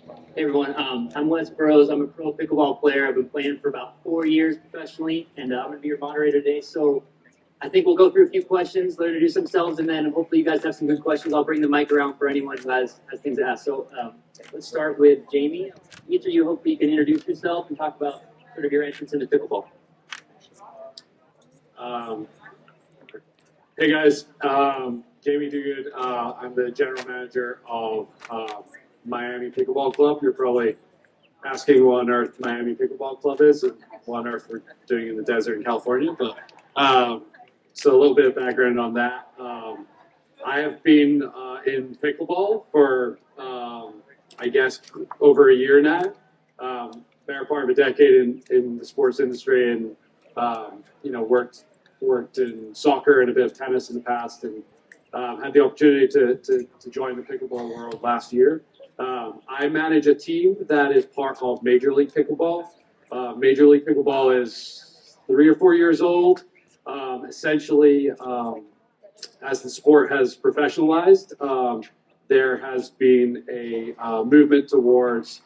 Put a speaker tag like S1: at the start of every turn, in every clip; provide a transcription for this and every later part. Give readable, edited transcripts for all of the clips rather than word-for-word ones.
S1: Hey everyone, I'm Wes Burrows. I'm a pro pickleball player. I've been playing for about 4 years professionally, and I'm going to be your moderator today. So I think we'll go through a few questions, let introduce themselves, and then hopefully you guys have some good questions. I'll bring the mic around for anyone who has things to ask. So let's start with Jamie. Each of you, hopefully you can introduce yourself and talk about sort of your entrance into pickleball.
S2: Hey guys, Jamie Duguid. I'm the general manager of Miami Pickleball Club. You're probably asking what on earth Miami Pickleball Club is and what on earth we're doing in the desert in California. But so a little bit of background on that. I have been in pickleball for I guess over a year now. Better part of a decade in the sports industry, and worked in soccer and a bit of tennis in the past, and had the opportunity to join the pickleball world last year. I manage a team that is part of Major League Pickleball. Major League Pickleball is 3 or 4 years old. Essentially, as the sport has professionalized, there has been a movement towards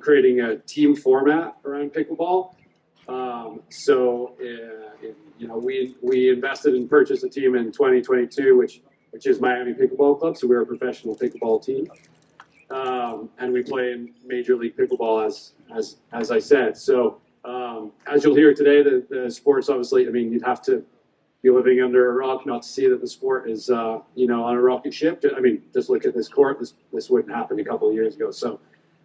S2: creating a team format around pickleball. We invested and purchased a team in 2022, which is Miami Pickleball Club. So we're a professional pickleball team, and we play in Major League Pickleball as I said. So as you'll hear today, the sport's obviously. I mean, you'd have to be living under a rock not to see that the sport is on a rocket ship. I mean, just look at this court. This wouldn't happen a couple of years ago. So,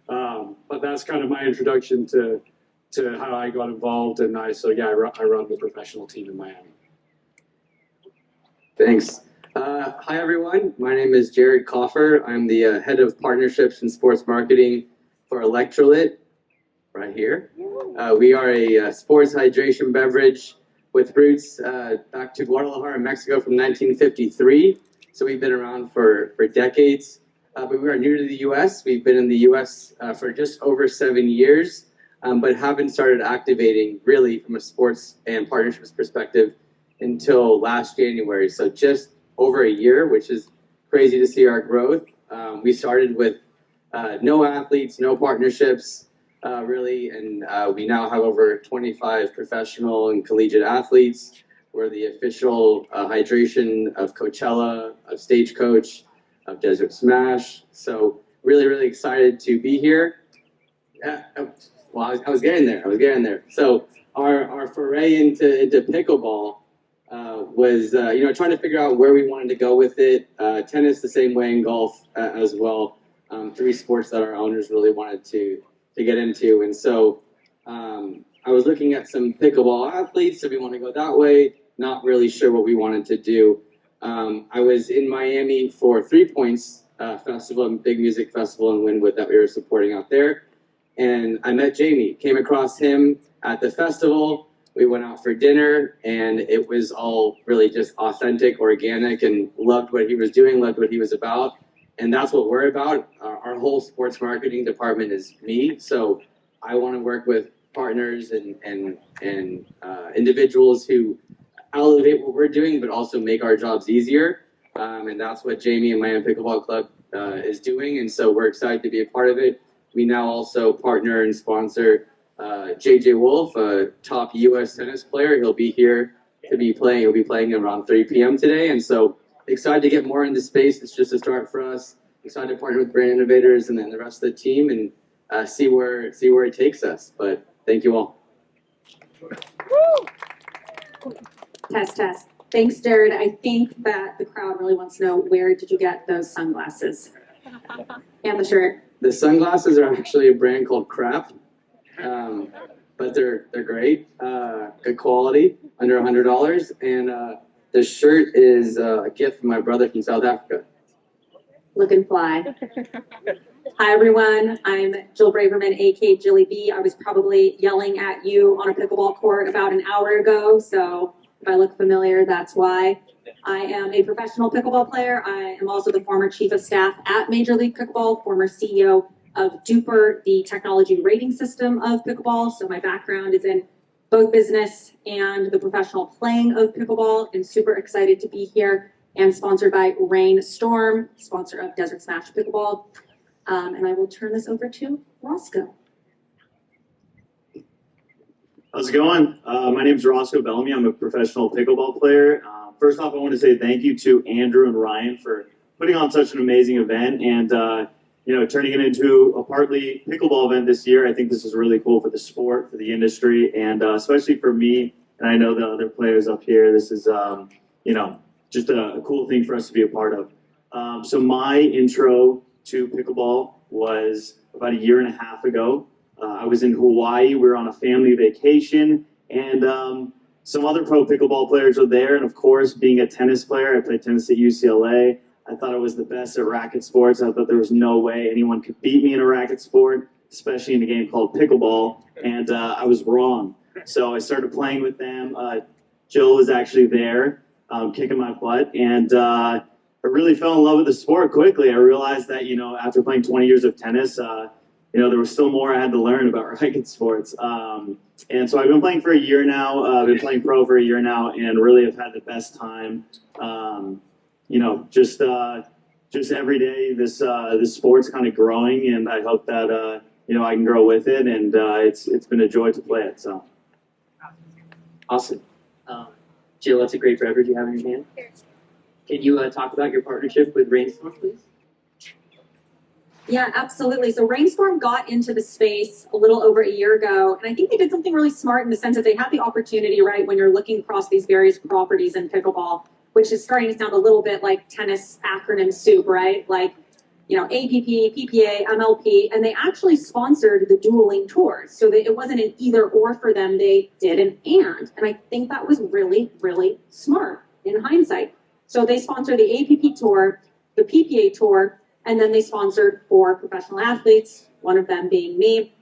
S2: but that's kind of my introduction to how I got involved, and I run the professional team in Miami.
S3: Thanks. Hi everyone, my name is Jared Kaufer. I'm the head of partnerships and sports marketing for Electrolit, right here. We are a sports hydration beverage with roots back to Guadalajara, Mexico from 1953. So we've been around for decades, but we are new to the US. We've been in the US for just over 7 years. But haven't started activating really from a sports and partnerships perspective until last January. So just over a year, which is crazy to see our growth. We started with no athletes, no partnerships, really, and we now have over 25 professional and collegiate athletes. We're the official hydration of Coachella, of Stagecoach, of Desert Smash. So really, really excited to be here. Well, I was getting there. So our foray into pickleball was trying to figure out where we wanted to go with it. Tennis the same way, and golf as well. 3 sports that our owners really wanted to get into. And so I was looking at some pickleball athletes. So we want to go that way. Not really sure what we wanted to do. I was in Miami for 3 Points Festival, a big music festival in Wynwood that we were supporting out there. And I met Jamie, came across him at the festival. We went out for dinner, and it was all really just authentic, organic, and loved what he was doing, loved what he was about. And that's what we're about. Our whole sports marketing department is me. So I want to work with partners and individuals who elevate what we're doing, but also make our jobs easier. And that's what Jamie and Miami Pickleball Club is doing. And so we're excited to be a part of it. We now also partner and sponsor JJ Wolf, a top U.S. tennis player. He'll be here to be playing. He'll be playing around 3 p.m. today. And so excited to get more into space. It's just a start for us. Excited to partner with Brand Innovators and then the rest of the team and see where it takes us. But thank you all.
S4: Test. Thanks, Jared. I think that the crowd really wants to know, where did you get those sunglasses and the shirt?
S3: The sunglasses are actually a brand called Crap, but they're great, good quality, under $100. And the shirt is a gift from my brother from South Africa.
S4: Looking fly. Hi, everyone. I'm Jill Braverman, aka Jilly B. I was probably yelling at you on a pickleball court about an hour ago, so if I look familiar, that's why. I am a professional pickleball player. I am also the former chief of staff at Major League Pickleball, former CEO of Duper, the technology rating system of pickleball. So my background is in both business and the professional playing of pickleball, and super excited to be here, and sponsored by Rain Storm, sponsor of Desert Smash Pickleball. And I will turn this over to Roscoe.
S5: How's it going? My name is Roscoe Bellamy. I'm a professional pickleball player. First off, I want to say thank you to Andrew and Ryan for putting on such an amazing event and turning it into a partly pickleball event this year. I think this is really cool for the sport, for the industry, and especially for me. And I know the other players up here. This is just a cool thing for us to be a part of. So my intro to pickleball was about a year and a half ago. I was in Hawaii. We were on a family vacation, and some other pro pickleball players were there. And of course, being a tennis player, I played tennis at UCLA. I thought I was the best at racket sports. I thought there was no way anyone could beat me in a racket sport, especially in a game called pickleball. And I was wrong. So I started playing with them. Jill was actually there, kicking my butt, and I really fell in love with the sport quickly. I realized that after playing 20 years of tennis, there was still more I had to learn about racket sports. And so I've been playing for a year now. I've been playing pro for a year now, and really have had the best time. Just every day, this sport's kind of growing, and I hope that I can grow with it. And it's been a joy to play it. So
S1: Awesome. Jill, that's a great beverage you have in your hand. Can you talk about your partnership with Rainstorm, please?
S4: Yeah, absolutely. So Rainstorm got into the space a little over a year ago, and I think they did something really smart in the sense that they had the opportunity, right, when you're looking across these various properties in pickleball, which is starting to sound a little bit like tennis acronym soup, right? Like, APP, PPA, MLP, and they actually sponsored the dueling tours. So that it wasn't an either or for them, they did an and. And I think that was really, really smart in hindsight. So they sponsored the APP tour, the PPA tour, and then they sponsored 4 professional athletes, one of them being me.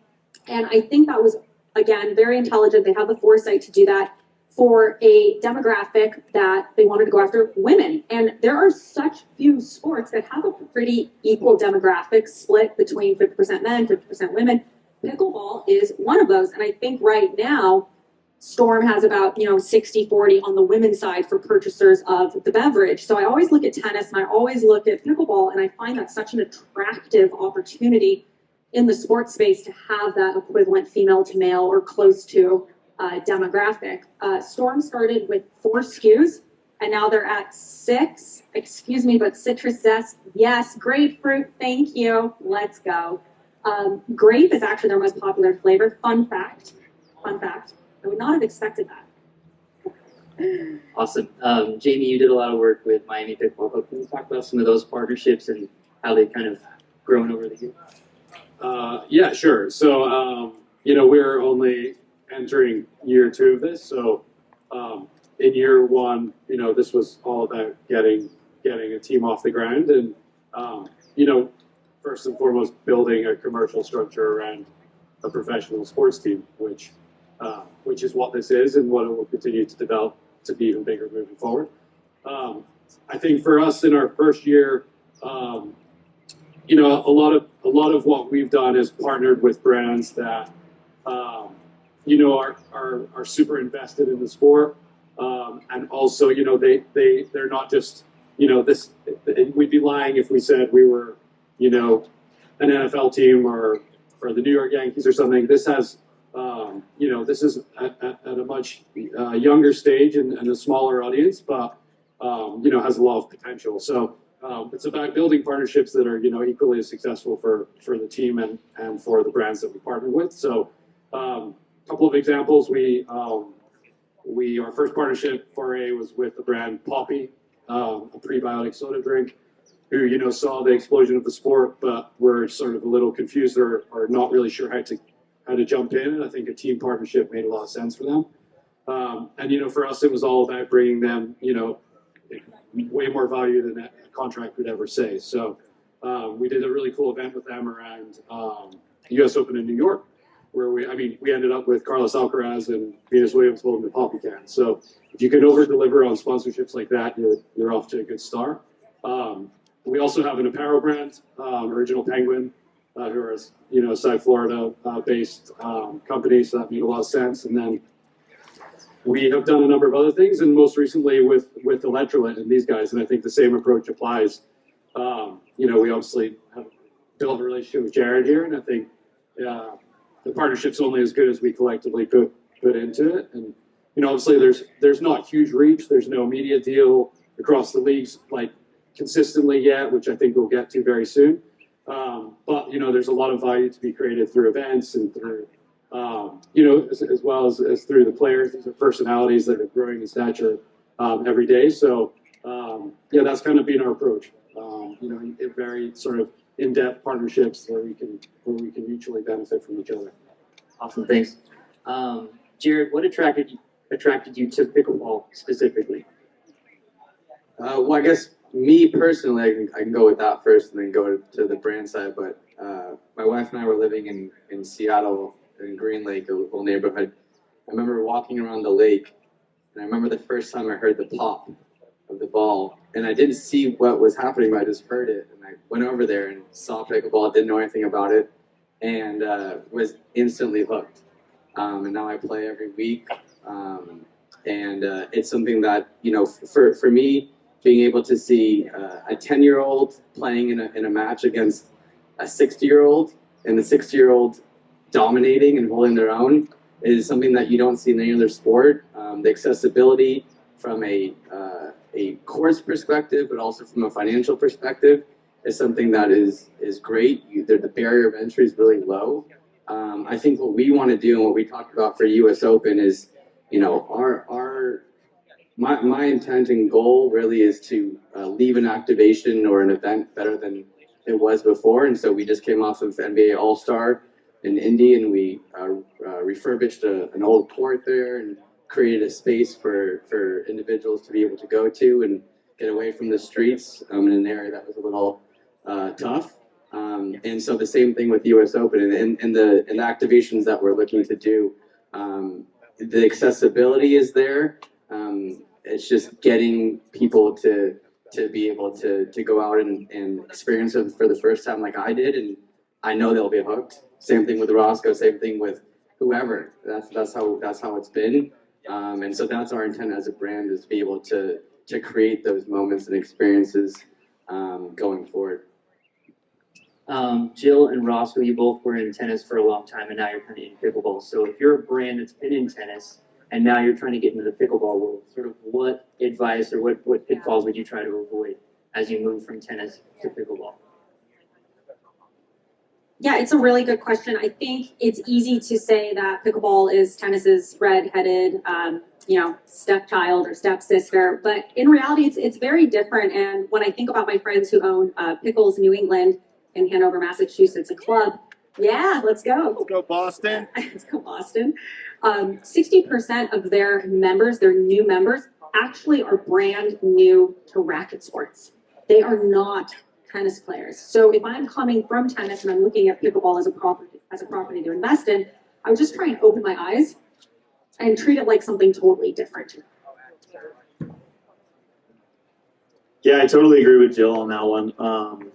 S4: And I think that was, again, very intelligent. They had the foresight to do that for a demographic that they wanted to go after women. And there are such few sports that have a pretty equal demographic split between 50% men, 50% women. Pickleball is one of those. And I think right now, Storm has about 60-40 on the women's side for purchasers of the beverage. So I always look at tennis and I always look at pickleball, and I find that such an attractive opportunity in the sports space to have that equivalent female to male or close to demographic. Storm started with 4 SKUs, and now they're at 6. Excuse me, but citrus zest, yes. Grapefruit, thank you. Let's go. Grape is actually their most popular flavor. Fun fact. I would not have expected that.
S1: Awesome. Jamie, you did a lot of work with Miami Pickleball Club. Can you talk about some of those partnerships and how they've kind of grown over the years?
S2: Yeah, sure. So, we're only entering year 2 of this. So, in year 1, this was all about getting a team off the ground and, first and foremost, building a commercial structure around a professional sports team, which is what this is and what it will continue to develop to be even bigger moving forward. I think for us in our first year, a lot of what we've done is partnered with brands that are super invested in the sport, and also they're not just this. We'd be lying if we said we were an NFL team or the New York Yankees or something. This has this is at a much younger stage and a smaller audience, but has a lot of potential. So it's about building partnerships that are equally as successful for the team and for the brands that we partner with. So a couple of examples: our first partnership foray was with the brand Poppy, a prebiotic soda drink, who saw the explosion of the sport, but were sort of a little confused or not really sure how to jump in, and I think a team partnership made a lot of sense for them. And for us, it was all about bringing them, way more value than a contract could ever say. So we did a really cool event with them around the U.S. Open in New York, where we ended up with Carlos Alcaraz and Venus Williams holding the Poppy can. So if you can over-deliver on sponsorships like that, you're off to a good start. We also have an apparel brand, Original Penguin, who are a South Florida based company, so that made a lot of sense. And then we have done a number of other things, and most recently with Electrolit and these guys, and I think the same approach applies. We obviously have build a relationship with Jared here, and I think the partnership's only as good as we collectively put into it. And obviously there's not huge reach. There's no media deal across the leagues like consistently yet, which I think we'll get to very soon. But there's a lot of value to be created through events and through as well as through the players. These are personalities that are growing in stature every day. So that's kind of been our approach. Very sort of in-depth partnerships where we can mutually benefit from each other.
S1: Awesome, thanks. Jared, what attracted you to pickleball specifically?
S3: Well, I guess me personally, I can go with that first and then go to the brand side. But my wife and I were living in Seattle, in Green Lake, a little neighborhood. I remember walking around the lake, and I remember the first time I heard the pop of the ball, and I didn't see what was happening, but I just heard it, and I went over there and saw pickleball, didn't know anything about it, and was instantly hooked. And now I play every week, and it's something that for me, being able to see a 10-year-old playing in a match against a 60-year-old, and the 60-year-old dominating and holding their own is something that you don't see in any other sport. The accessibility from a course perspective, but also from a financial perspective, is something that is great. The barrier of entry is really low. I think what we want to do and what we talked about for US Open is, my intent and goal really is to leave an activation or an event better than it was before. And so we just came off of NBA All-Star in Indy, and we refurbished an old court there and created a space for individuals to be able to go to and get away from the streets in an area that was a little tough. And so the same thing with US Open and the activations that we're looking to do. The accessibility is there. It's just getting people to be able to go out and experience it for the first time like I did, and I know they'll be hooked. Same thing with Roscoe, same thing with whoever. That's how it's been. And so that's our intent as a brand, is to be able to create those moments and experiences going forward.
S1: Jill and Roscoe, you both were in tennis for a long time, and now you're kind of in pickleball. So if you're a brand that's been in tennis and now you're trying to get into the pickleball world, sort of what advice or what pitfalls would you try to avoid as you move from tennis to pickleball?
S4: Yeah, it's a really good question. I think it's easy to say that pickleball is tennis's red-headed, stepchild or stepsister, but in reality, it's very different. And when I think about my friends who own Pickles New England in Hanover, Massachusetts, a club, yeah, let's go.
S5: Let's go, Boston.
S4: Let's go, Boston. 60% of their members, their new members, actually are brand new to racket sports. They are not tennis players. So if I'm coming from tennis and I'm looking at pickleball as a property to invest in, I would just try and open my eyes and treat it like something totally different.
S5: Yeah, I totally agree with Jill on that one.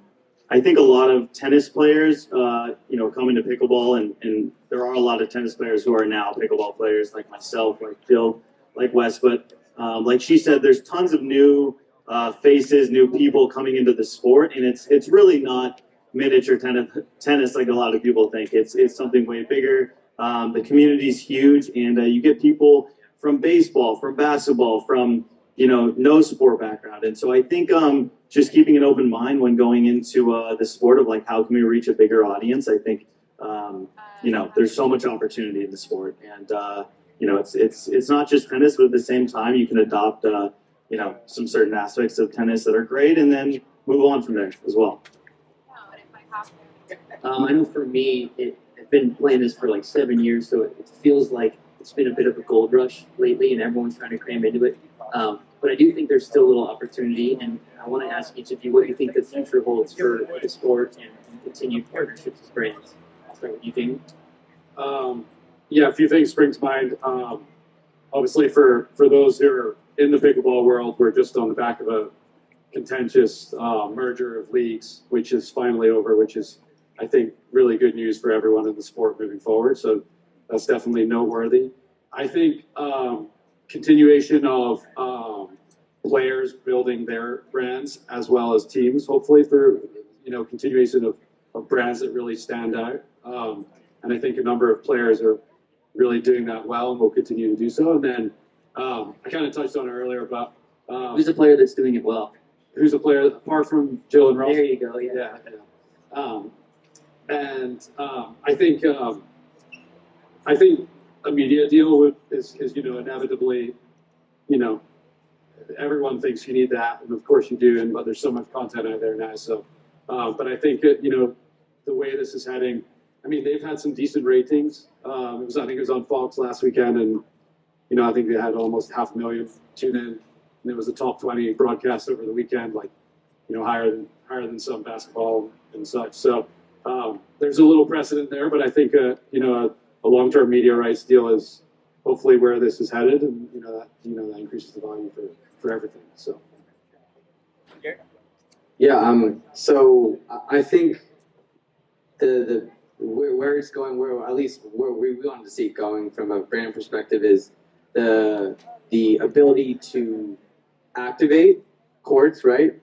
S5: I think a lot of tennis players, come into pickleball, and there are a lot of tennis players who are now pickleball players, like myself, like Jill, like Wes. But like she said, there's tons of new faces, new people coming into the sport, and it's really not miniature tennis like a lot of people think. It's something way bigger. The community's huge, and you get people from baseball, from basketball, from no sport background. And so I think just keeping an open mind when going into the sport of like how can we reach a bigger audience. I think there's so much opportunity in the sport, and it's not just tennis, but at the same time you can adopt some certain aspects of tennis that are great, and then move on from there as well.
S1: I know for me, I've been playing this for like 7 years, so it feels like it's been a bit of a gold rush lately, and everyone's trying to cram into it. But I do think there's still a little opportunity, and I want to ask each of you what you think the future holds for the sport and continued partnerships with brands. I'll start with you, Jamie.
S2: A few things spring to mind. Obviously, for those who are in the pickleball world, we're just on the back of a contentious merger of leagues, which is finally over, which is, I think, really good news for everyone in the sport moving forward. So that's definitely noteworthy. I think continuation of players building their brands as well as teams, hopefully through continuation brands that really stand out. And I think a number of players are really doing that well and will continue to do so. And then I kind of touched on it earlier, but
S1: Who's the player that's doing it well?
S2: who's a player apart from Jill and Roscoe?
S1: There you go. Yeah.
S2: I think a media deal is inevitably, everyone thinks you need that, and of course you do, but there's so much content out there now. So, but I think the way this is heading, I mean, they've had some decent ratings. I think it was on Fox last weekend, and I think they had almost 500,000 tune in, and it was the top 20 broadcast over the weekend, like higher than some basketball and such. So there's a little precedent there, but I think a long-term media rights deal is hopefully where this is headed, and that increases the value for everything. So
S3: Yeah. So I think the where it's going, where at least where we want to see it going from a brand perspective is the ability to activate courts, right?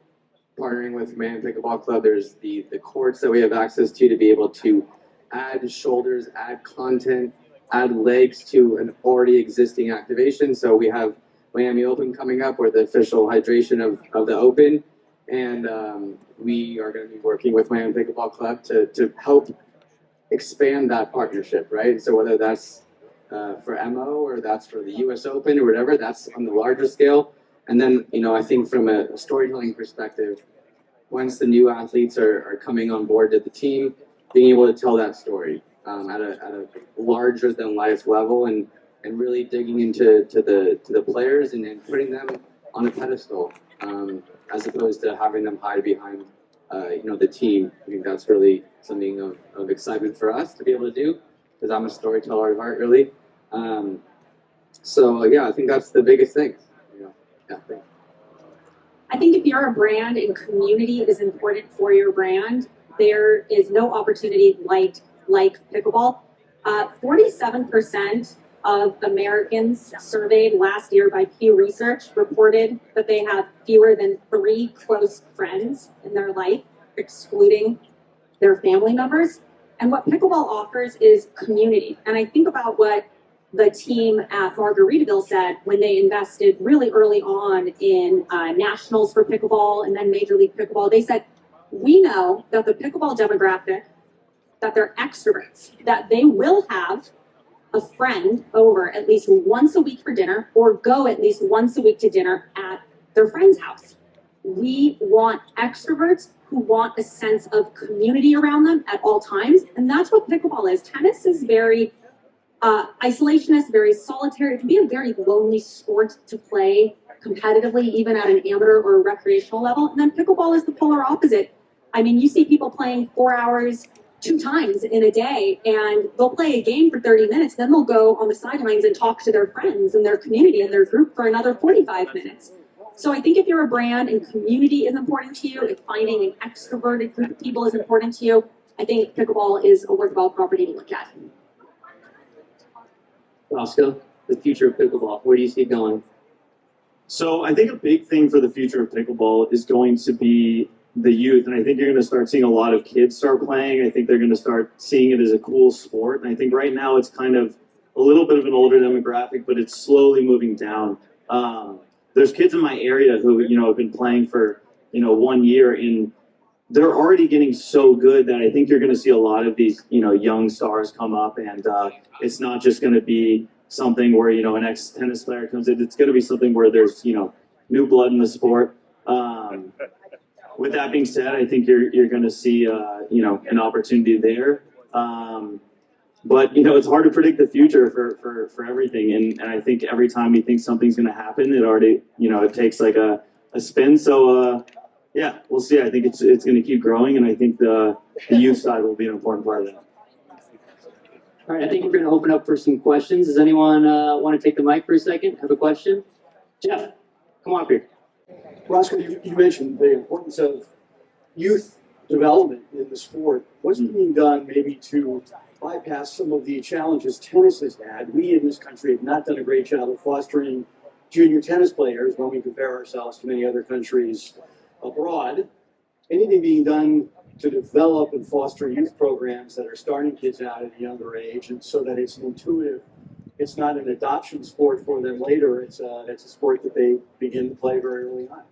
S3: Partnering with Man Pickleball Club, there's the courts that we have access to be able to add shoulders, add content, add legs to an already existing activation. So we have Miami Open coming up, or the official hydration of the Open, and we are going to be working with Miami Pickleball Club to help expand that partnership, right? So whether that's for MO or that's for the US Open or whatever, that's on the larger scale. And then, I think from a storytelling perspective, once the new athletes are coming on board to the team, being able to tell that story at a larger than life level, and really digging into the players and putting them on a pedestal, as opposed to having them hide behind the team. I think that's really something of excitement for us to be able to do, because I'm a storyteller at heart, really. So yeah, I think that's the biggest thing. Yeah.
S4: I think if you're a brand and community is important for your brand, there is no opportunity like pickleball. 47% of Americans surveyed last year by Pew Research reported that they have fewer than 3 close friends in their life, excluding their family members. And what pickleball offers is community. And I think about what the team at Margaritaville said when they invested really early on in nationals for pickleball and then Major League Pickleball. They said, we know that the pickleball demographic, that they're extroverts, that they will have a friend over at least once a week for dinner, or go at least once a week to dinner at their friend's house. We want extroverts who want a sense of community around them at all times. And that's what pickleball is. Tennis is very isolationist, very solitary. It can be a very lonely sport to play competitively, even at an amateur or recreational level. And then pickleball is the polar opposite. I mean, you see people playing 4 hours 2 times in a day, and they'll play a game for 30 minutes, then they'll go on the sidelines and talk to their friends and their community and their group for another 45 minutes. So I think if you're a brand and community is important to you, if finding an extroverted group of people is important to you, I think pickleball is a worthwhile property to look at.
S1: Roscoe, the future of pickleball. Where do you see it going?
S5: So I think a big thing for the future of pickleball is going to be the youth, and I think you're going to start seeing a lot of kids start playing. I think they're going to start seeing it as a cool sport, and I think right now it's kind of a little bit of an older demographic, but it's slowly moving down. There's kids in my area who have been playing for 1 year, and they're already getting so good that I think you're going to see a lot of these young stars come up, and it's not just going to be something where an ex-tennis player comes in. It's going to be something where there's new blood in the sport. With that being said, I think you're going to see an opportunity there. But it's hard to predict the future for everything, and I think every time you think something's going to happen, it already it takes like a spin. So yeah, we'll see. I think it's going to keep growing, and I think the youth side will be an important part of that.
S1: All right, I think we're going to open up for some questions. Does anyone want to take the mic for a second? Have a question? Jeff, come on up here.
S6: Roscoe, you mentioned the importance of youth development in the sport. What's being done maybe to bypass some of the challenges tennis has had? We in this country have not done a great job of fostering junior tennis players when we compare ourselves to many other countries abroad. Anything being done to develop and foster youth programs that are starting kids out at a younger age, and so that it's intuitive. It's not an adoption sport for them later. It's a sport that they begin to play very early on.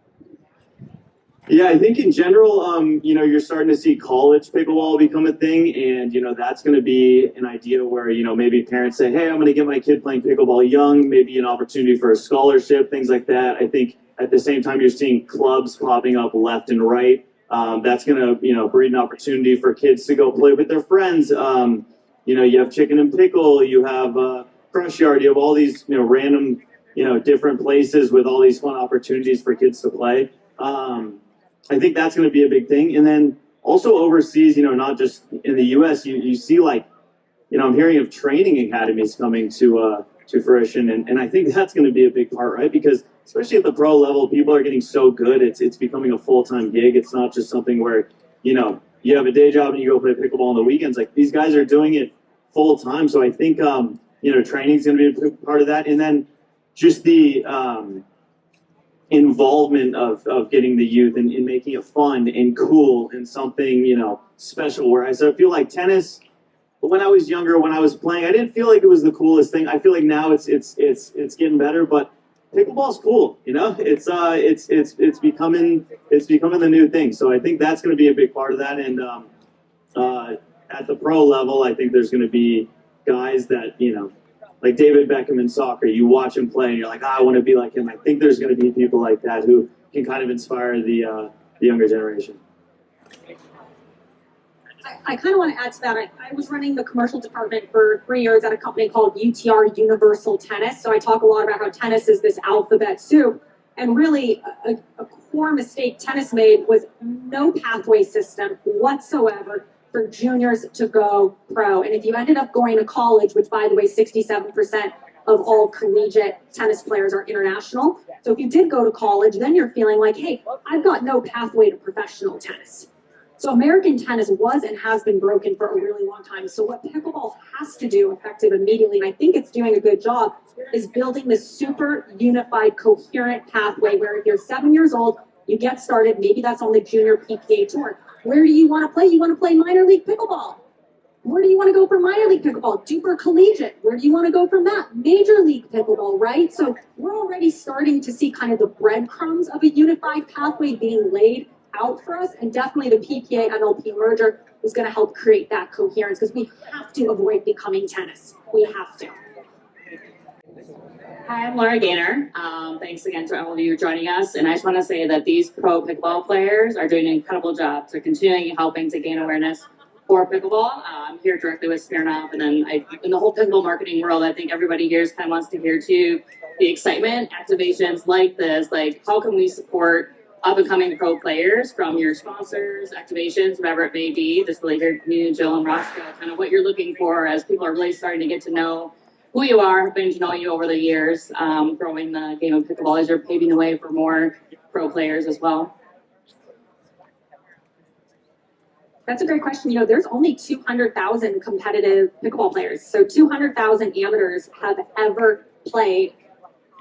S5: Yeah, I think in general, you're starting to see college pickleball become a thing, and that's going to be an idea where maybe parents say, "Hey, I'm going to get my kid playing pickleball young." Maybe an opportunity for a scholarship, things like that. I think at the same time, you're seeing clubs popping up left and right. That's going to breed an opportunity for kids to go play with their friends. You have Chicken and Pickle, you have Crush Yard, you have all these random different places with all these fun opportunities for kids to play. I think that's going to be a big thing. And then also overseas, not just in the U.S., you see I'm hearing of training academies coming to fruition. And I think that's going to be a big part, right? Because especially at the pro level, people are getting so good. It's becoming a full-time gig. It's not just something where, you have a day job and you go play pickleball on the weekends. Like these guys are doing it full-time. So I think, training is going to be a big part of that. And then just the involvement of getting the youth and making it fun and cool and something special. Whereas I feel like tennis, when I was younger, when I was playing, I didn't feel like it was the coolest thing. I feel like now it's getting better, but pickleball's cool. It's becoming the new thing. So I think that's going to be a big part of that. And at the pro level, I think there's going to be guys that like David Beckham in soccer, you watch him play and you're like, I want to be like him. I think there's going to be people like that who can kind of inspire the younger generation.
S4: I kind of want to add to that. I was running the commercial department for 3 years at a company called UTR Universal Tennis. So I talk a lot about how tennis is this alphabet soup. And really, a core mistake tennis made was no pathway system whatsoever for juniors to go pro. And if you ended up going to college, which by the way, 67% of all collegiate tennis players are international. So if you did go to college, then you're feeling like, hey, I've got no pathway to professional tennis. So American tennis was and has been broken for a really long time. So what pickleball has to do effective immediately, and I think it's doing a good job, is building this super unified, coherent pathway where if you're 7 years old, you get started, maybe that's on the junior PPA tour. Where do you want to play? You want to play minor league pickleball. Where do you want to go for minor league pickleball? Duper collegiate. Where do you want to go from that? Major league pickleball, right? So we're already starting to see kind of the breadcrumbs of a unified pathway being laid out for us, and definitely the PPA MLP merger is going to help create that coherence because we have to avoid becoming tennis. We have to.
S7: Hi, I'm Laura Gaynor. Thanks again to all of you joining us. And I just want to say that these pro pickleball players are doing an incredible job. They're continuing helping to gain awareness for pickleball. I'm here directly with Smirnoff, and then in the whole pickleball marketing world, I think everybody here kind of wants to hear too the excitement, activations like this, like how can we support up-and-coming pro players from your sponsors, activations, whatever it may be. Just really hear from you, Jill and Roscoe, kind of what you're looking for as people are really starting to get to know who you are, getting to know you over the years, growing the game of pickleball as you're paving the way for more pro players as well.
S4: That's a great question. There's only 200,000 competitive pickleball players. So 200,000 amateurs have ever played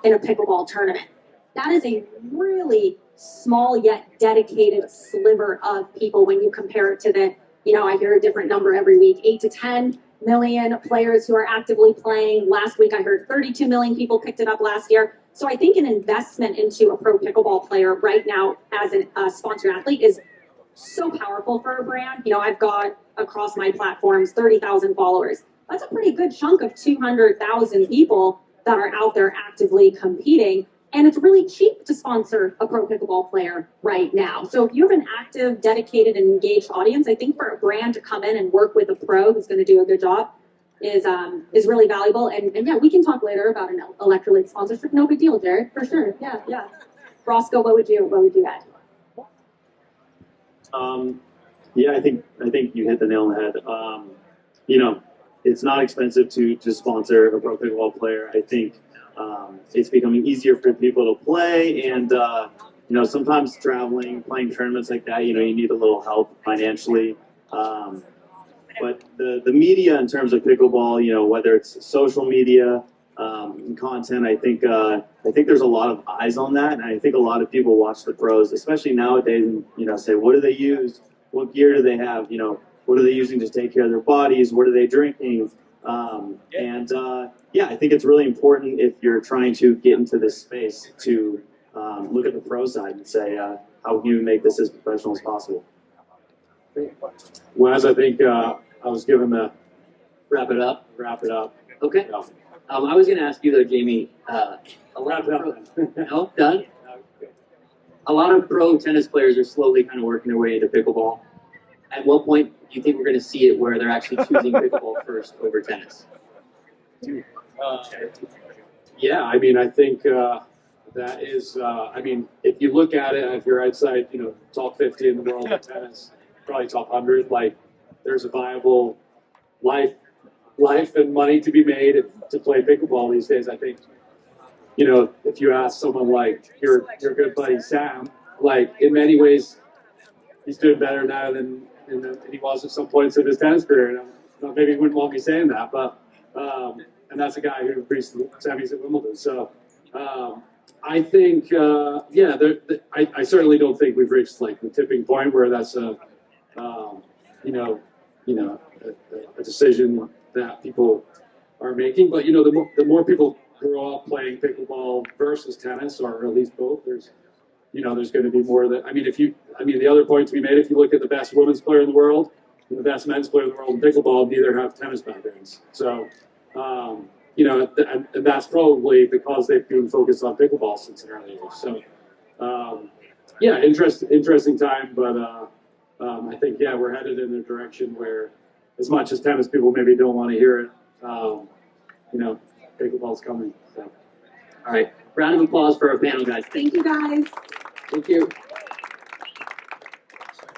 S4: in a pickleball tournament. That is a really small yet dedicated sliver of people when you compare it to the, I hear a different number every week, 8 to 10 million players who are actively playing. Last week I heard 32 million people picked it up last year. So I think an investment into a pro pickleball player right now as a sponsored athlete is so powerful for a brand. I've got across my platforms 30,000 followers. That's a pretty good chunk of 200,000 people that are out there actively competing. And it's really cheap to sponsor a pro pickleball player right now. So if you have an active, dedicated, and engaged audience, I think for a brand to come in and work with a pro who's going to do a good job is really valuable. And yeah, we can talk later about an Electrolit sponsorship. No big deal, Jared, for sure. Yeah. Roscoe, what would you add?
S5: Yeah, I think you hit the nail on the head. It's not expensive to sponsor a pro pickleball player. I think it's becoming easier for people to play, and sometimes traveling, playing tournaments like that, you need a little help financially. But the media in terms of pickleball, whether it's social media, content, I think there's a lot of eyes on that, and I think a lot of people watch the pros, especially nowadays, and say, what do they use? What gear do they have? What are they using to take care of their bodies? What are they drinking? I think it's really important if you're trying to get into this space to look at the pro side and say, how can you make this as professional as possible?
S2: Wes, I think I was given the
S1: Wrap it up.
S2: wrap it up.
S1: Okay.
S2: Yeah.
S1: I was going to ask you though, Jamie. A lot
S2: Wrap it
S1: of
S2: up.
S1: no, done. A lot of pro tennis players are slowly kind of working their way into pickleball. At what point do you think we're going to see it where they're actually choosing pickleball first over tennis?
S2: Yeah, I mean, I think that is. I mean, if you look at it, if you're outside, top 50 in the world of tennis, probably top 100. Like, there's a viable life and money to be made to play pickleball these days. I think, if you ask someone like your good buddy Sam, like in many ways, he's doing better now than he was at some points of his tennis career. And maybe he wouldn't want me saying that, but and that's a guy who reached the semis at Wimbledon. So I think, I certainly don't think we've reached like the tipping point where that's a decision that people are making. But the more people grow up playing pickleball versus tennis, or at least both, there's going to be more that. The other point to be made, if you look at the best women's player in the world and the best men's player in the world in pickleball, neither have tennis backgrounds. So, and that's probably because they've been focused on pickleball since an early age. So, interesting time, but I think we're headed in a direction where, as much as tennis people maybe don't want to hear it, pickleball's coming. So.
S1: All right. Round of applause for our panel, guys.
S4: Thank you, guys.
S1: Thank you.